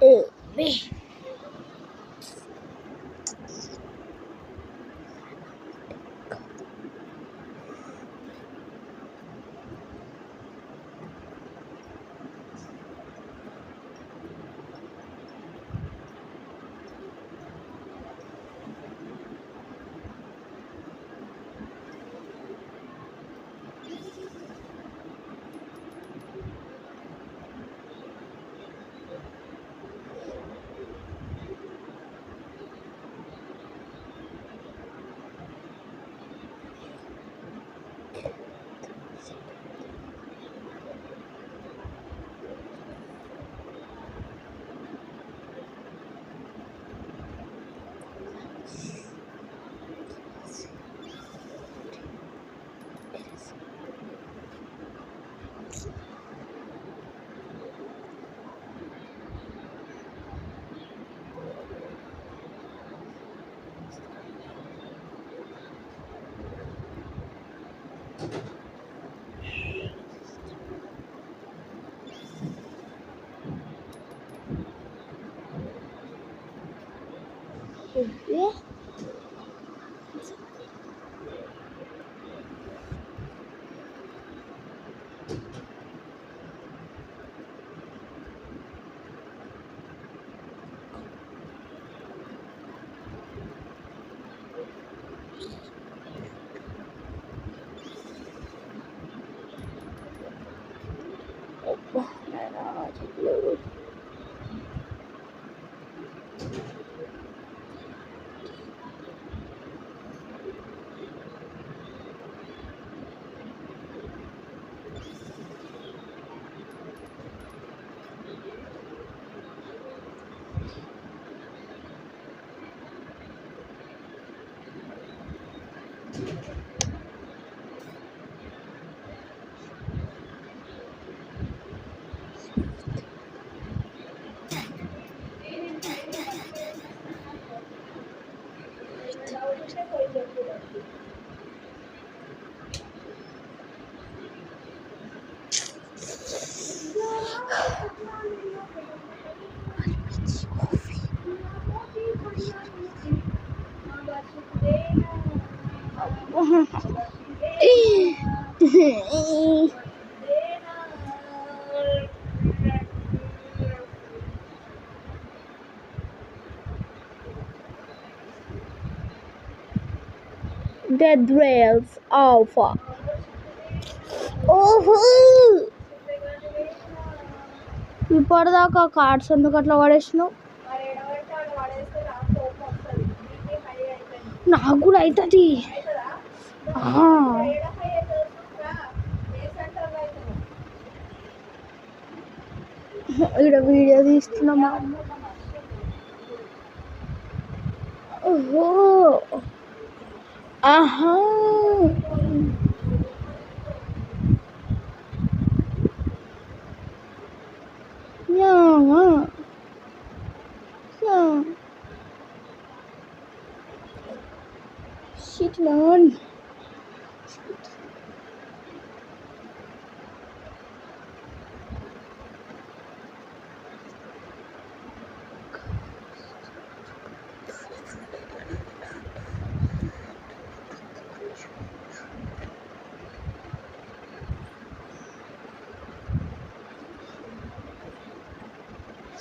Me. Yeah. Dead rails alpha. ఓహో ఇప్పటిదాకా cards ఎందుకు అట్లా పడేసినావు? నాకు కూడా అవుతుంది. ఇక్కడ వీడియో తీస్తున్నామా? ఓహో ఆహా shit man.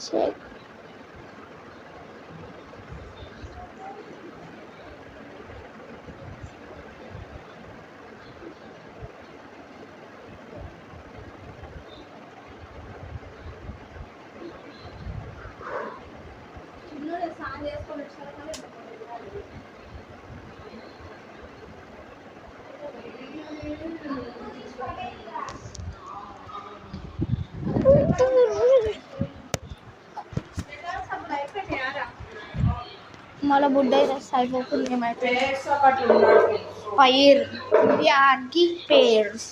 Check. మళ్ళీ బుడ్డ అయితే అయిపోతుంది. ఏమైతే ఫైర్ వ్యాగి పేర్స్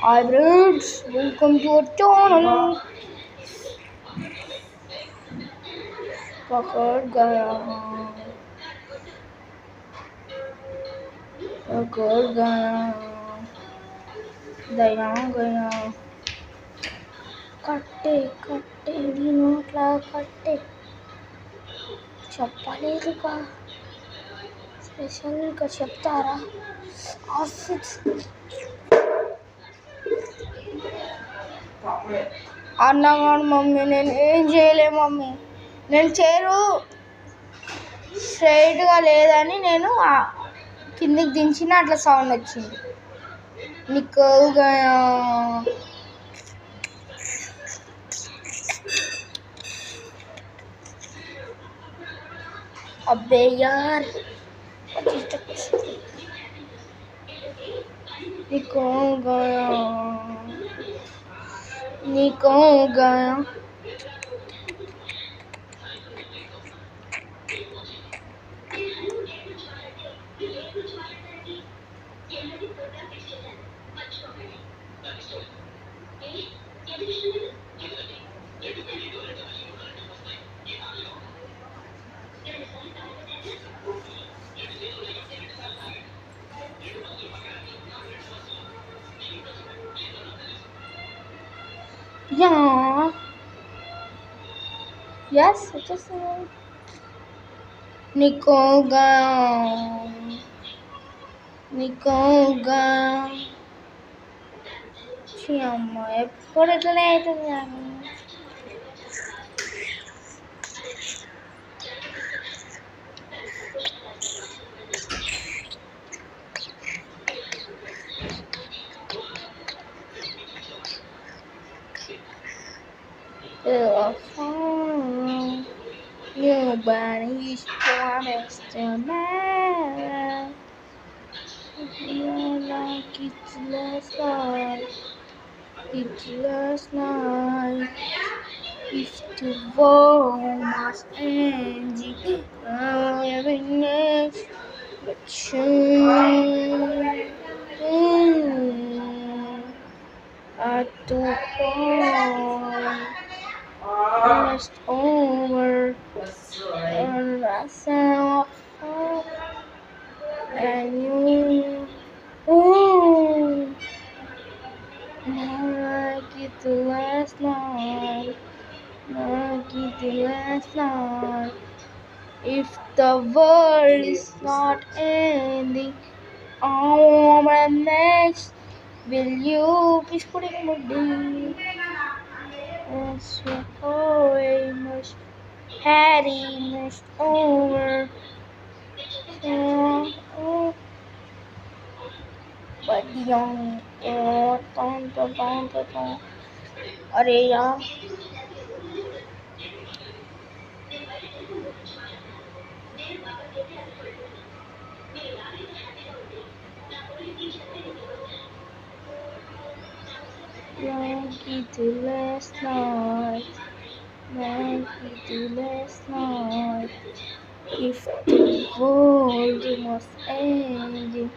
Hi friends, welcome to our channel. पकड़ गया दया गया కట్టే కట్టే నీ నోట్ల కట్టే చెప్పలేదుగా స్పెషల్గా చెప్తారా ఆఫీస్ అన్నగాడు మమ్మీ నేను ఏం చేయలే మమ్మీ నేను చేరు స్ట్రైట్గా లేదని నేను కిందికి దించిన అట్లా సౌండ్ వచ్చింది నీకు अबे यार निकल गया Yeah. Yes, I just निकल गया అమ్మ ఎప్పుడు ఇట్లనే అవుతుంది కానీ nobody's promised tomorrow. Like it's last night. If the world must end, every next but at the point just over and myself and you like it the last night. If the world is not ending, on my next, will you please put it in the deep? As your poem was Harry must over. But young, अरे यार like it last night. If the world was ending,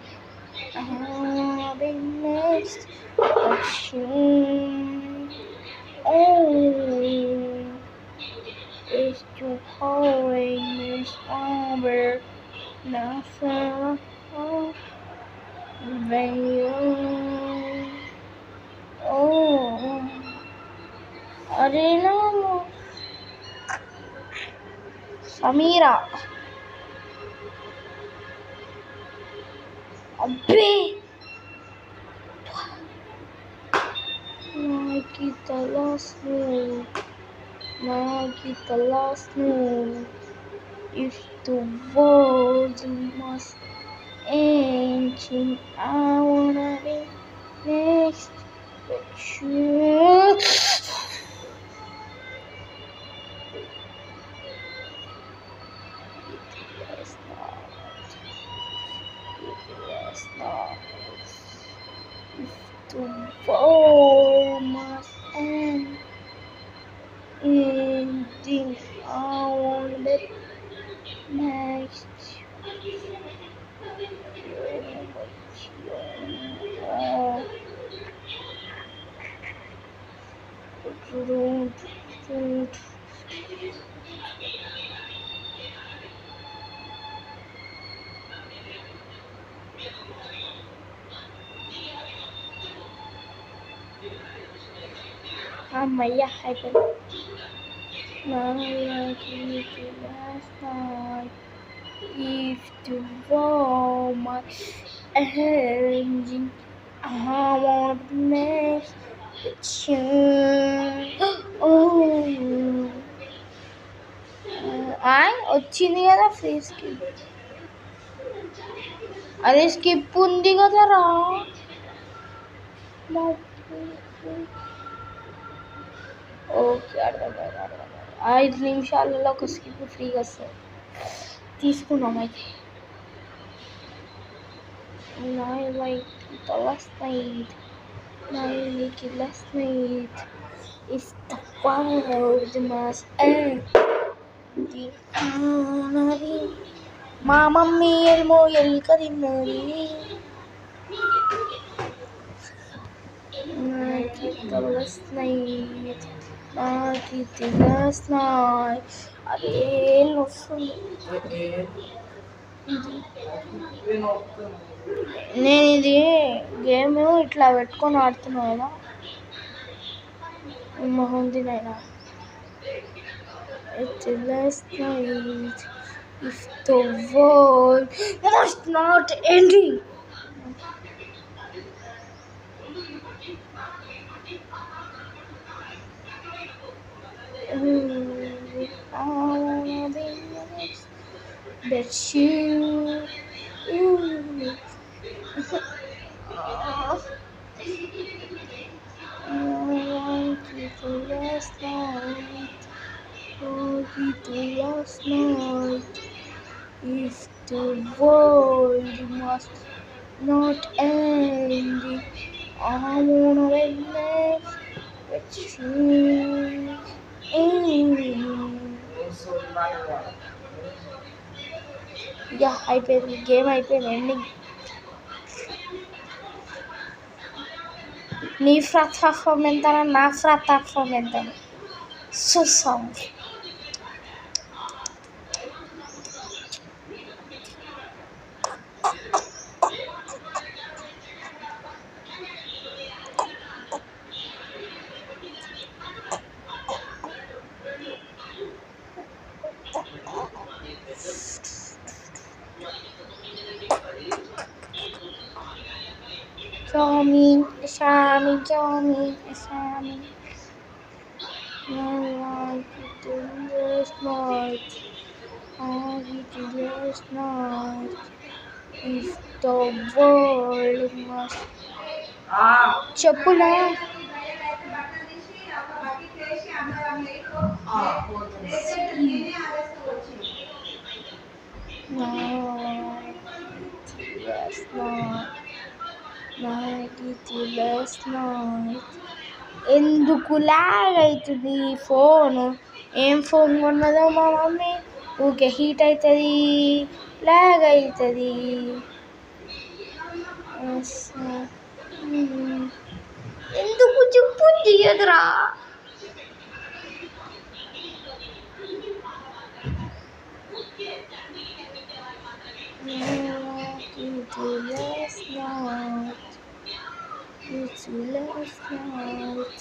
I'll be next. But soon, it's too hard, it's over. Nothing when you. अरे ना समीरा अबे Nike the last move. If the world must end, I wanna be next. But you. If the world must end, ending, I wanna be next. అమ్మయ్య అయిపోయింది. Last night, if the warm engine, I want to make with you. Oh, వచ్చింది కదా free skip. అదే skip ఉంది కదా రా. Okay అర్థమైంది. 5 నిమిషాలలో ఒక స్కిప్ ఫ్రీగా వస్తుంది. తీసుకున్నాం అయితే. last night if the world must end. మా మమ్మీ ఏమో ఎలుక తిన్నది. last night అదే వస్తుంది. నేను ఇది గేమ్ ఇట్లా పెట్టుకొని ఆడుతున్నా కదా. మొహంది నైనా last night if the world must not ending. That you last night if the world must not end. I wanna witness with you. Yeah అయిపోయింది. గేమ్ అయిపోయింది. ఎండింగ్. నీ ప్లాట్ఫామ్ ఎంత, నా ప్లాట్ఫామ్ ఎంత చూసాం. Charming. Last night, if the world must. చెప్పులా. last night ఎందుకు log అవుతుంది phone? ఏం ఫోన్ కొన్నదో మా మమ్మీ. ఊకే హీట్ అవుతుంది, లాగ్ అవుతుంది. ఎందుకు చెప్పు తీయదురా. last night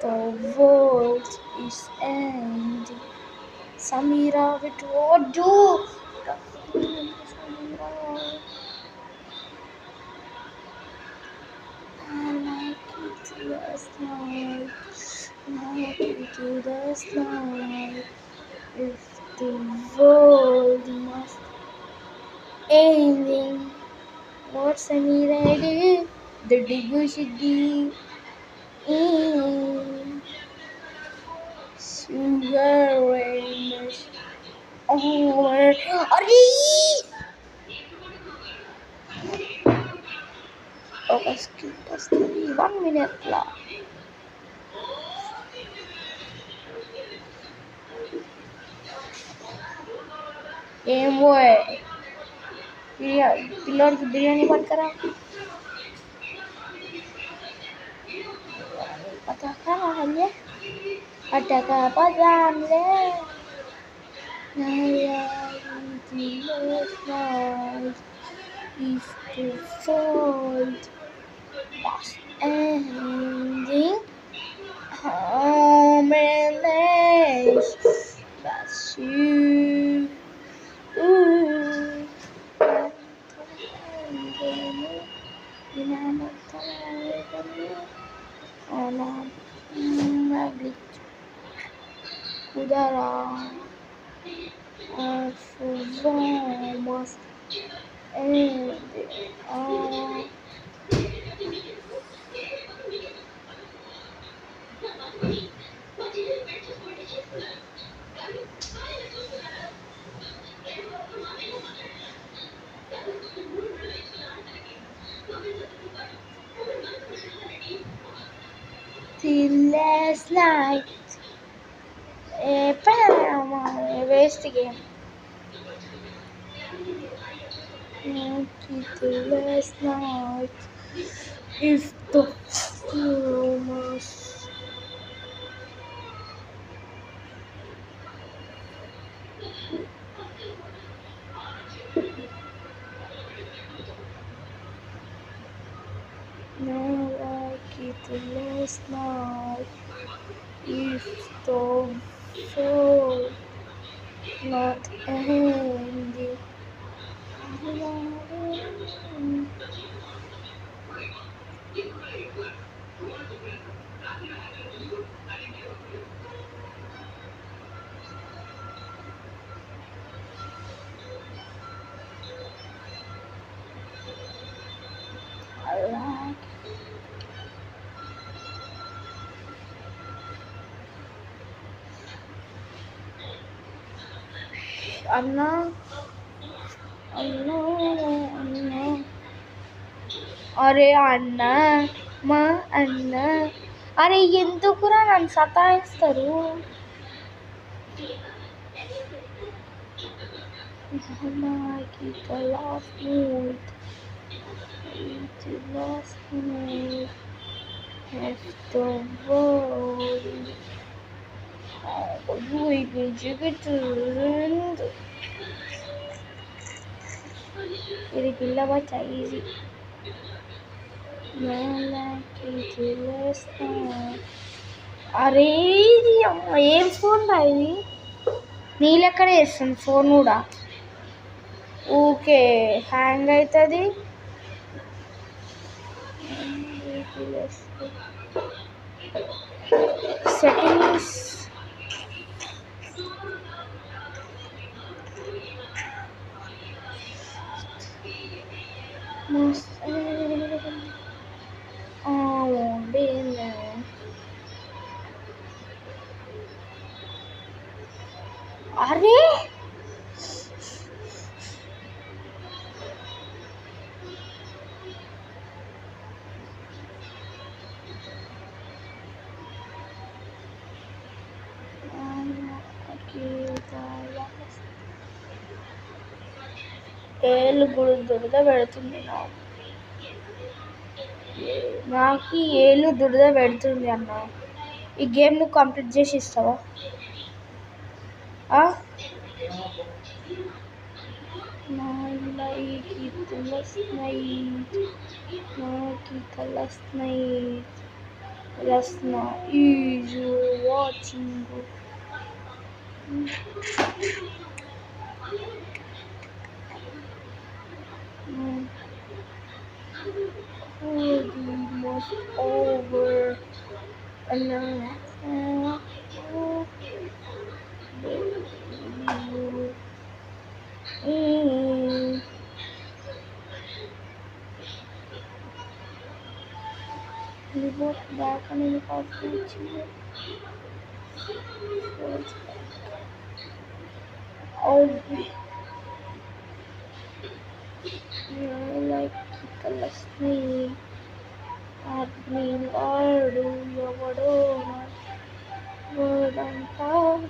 the world is ending. Samira with what do? I like it last night. If the world must ending. What Samira did? The digger should be sugar rain. Oh, Ari! Okay, skip us 1 minute la. Game boy. पिल्लों की बिरयानी बंद करा. पता करा है अटका पजाम ले. If the world was ending, Homeless, that's you. Ooh. Udara, vamos and till last night. Waste game. Till last night. If the rumors. No, like it last night. If the fall not ending. I like అన్నా అన్నా అన్నా అరే అన్న మా అన్న అరే ఎందుకురా నన్ను సతాయిస్తారు ఇది పిల్లవ చైజీ అరే ఇది ఏం ఫోన్ రా ఇది నీ లెక్కనే చేస్తుంది ఫోన్ కూడా ఊకే హ్యాంగ్ అవుతుంది సెట్టింగ్స్ అరే ఏళ్ళు దురద పెడుతుంది నాకు ఏళ్ళు దురద పెడుతుంది అన్న ఈ గేమ్ నువ్వు కంప్లీట్ చేసి ఇస్తావా Rasna is watching. Almost over. Revert back on the coffee. Oh, like Kalasni, admin ordu yavadona, vadanta,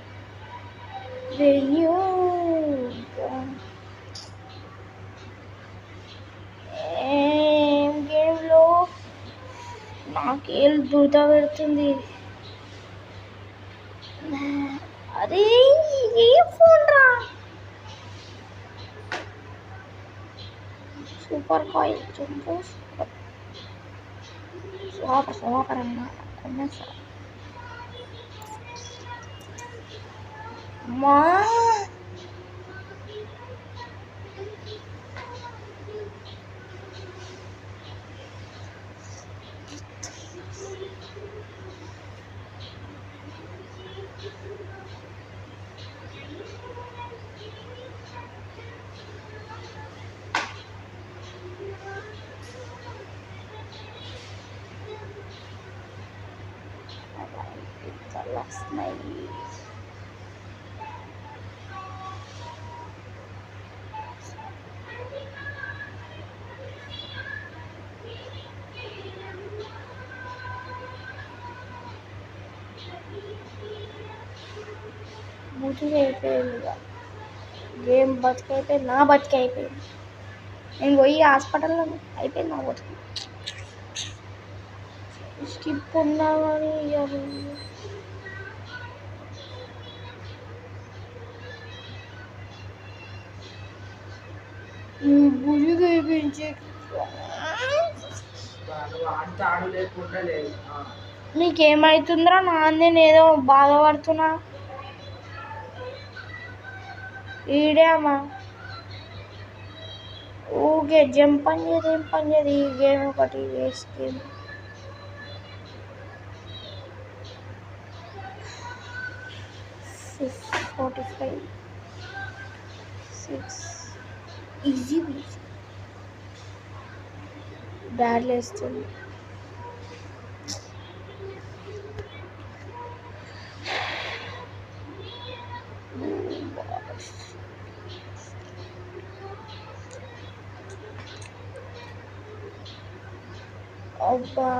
venue. Game low. నాకేళ్ళు దురద పెడుతుంది అరే ఏ ఫోన్ రా సూపర్ కాయిల్ జంబో సూపర్ అన్న మా last night. బూతులు అయిపోయింది ఇక గేమ్ బతికైపోయింది నా బతికి అయిపోయింది నేను పోయి హాస్పిటల్లో అయిపోయింది నా బతికి స్కిప్ ఉన్నా కానీ బుజుగు అయిపోయింది నీకేమవుతుందిరా నాంది నేనేదో బాధపడుతున్నా ఈడే అమ్మా ఊకే జంప్ పని చేయదు ఏం పని చేయదు ఈ గేమ్ ఒకటి వేస్ట్ గేమ్ 45 6 ఈజీ డాడ్ లేస్తుంది అబ్బా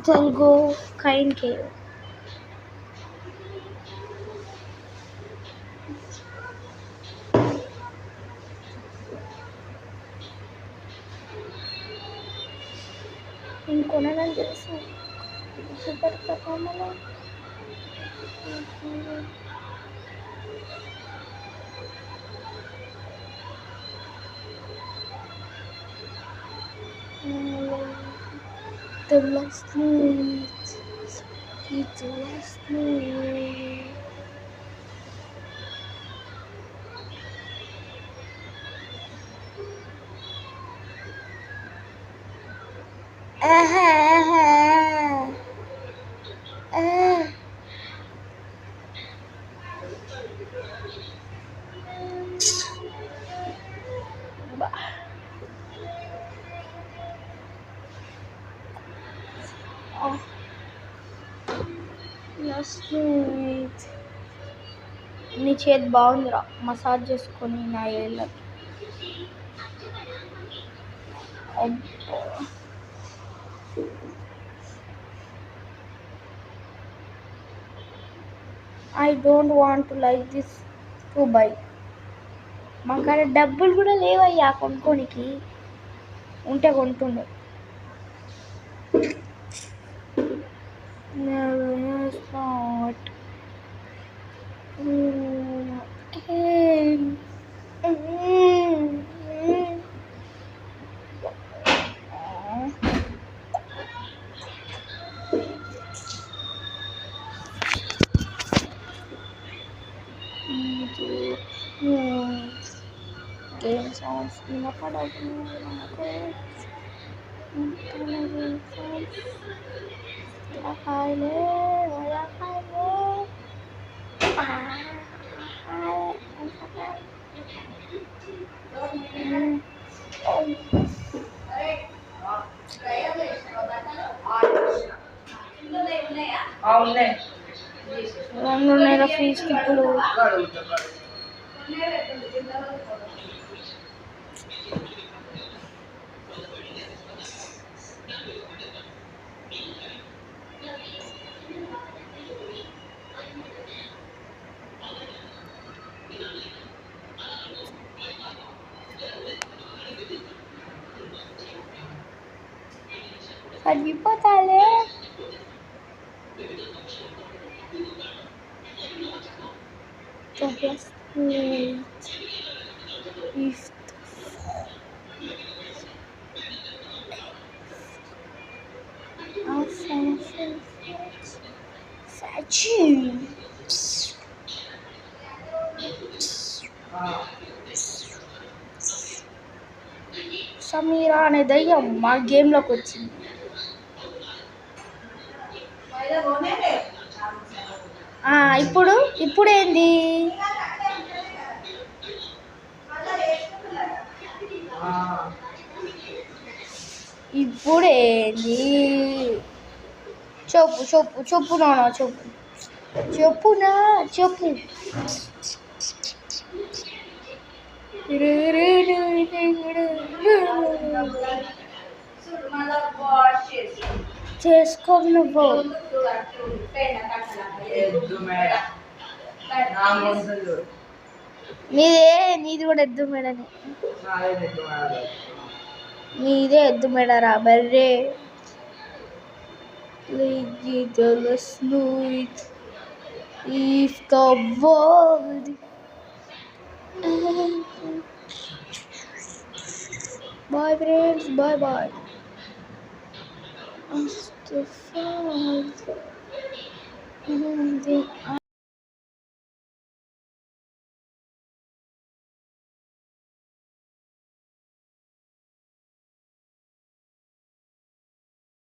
తెలుగు కైన్ కేవ్ ఇంకొనని తెలుసు super performer the last night it's the last night నీ చేతి బాగుందిరా మసాజ్ చేసుకొని నా ఏళ్ళకి I don't want like this to buy మాకాడ డబ్బులు కూడా లేవయ్యా కొనుక్కోనికి ఉంటే కొంటుండే game sounds వినపడదు నాకు రెండు నెలల ఫీజు ఇప్పుడు పడిపోతాలే just wait if our function fetching Sameera అనే దయ్యం మా గేమ్లోకి వచ్చింది. ఇప్పుడు ఏంది? ఇప్పుడేంది? చెప్పు చెప్పు చెప్పు నాన్న చెప్పు చెప్పునా చెప్పు. చేసుకో నువ్వు. నీది కూడా ఎద్దు మేడనే. నీదే ఎద్దు మేడరా బర్రే. తెలుసు if the world. Bye friends, bye bye. Astagfirullah.